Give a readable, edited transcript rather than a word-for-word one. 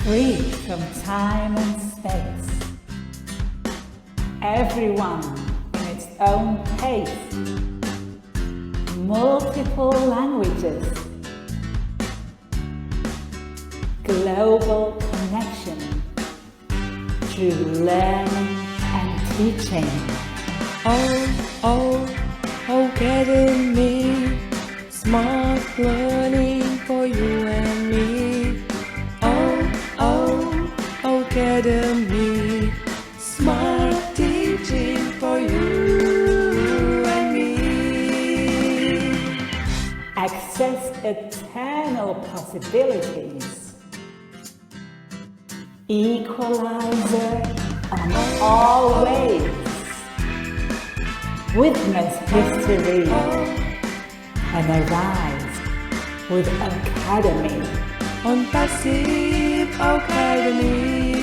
free from time and space. Everyone in its own pace. Multiple languages. Global connection through learning and teaching. O-Cademy Smart learning for you and me. O-Cademy Smart teaching for you and me. Access eternal possibilities. Equalizer on all ways. Witness history and arise with O-Cademy. Onpassive O-Cademy.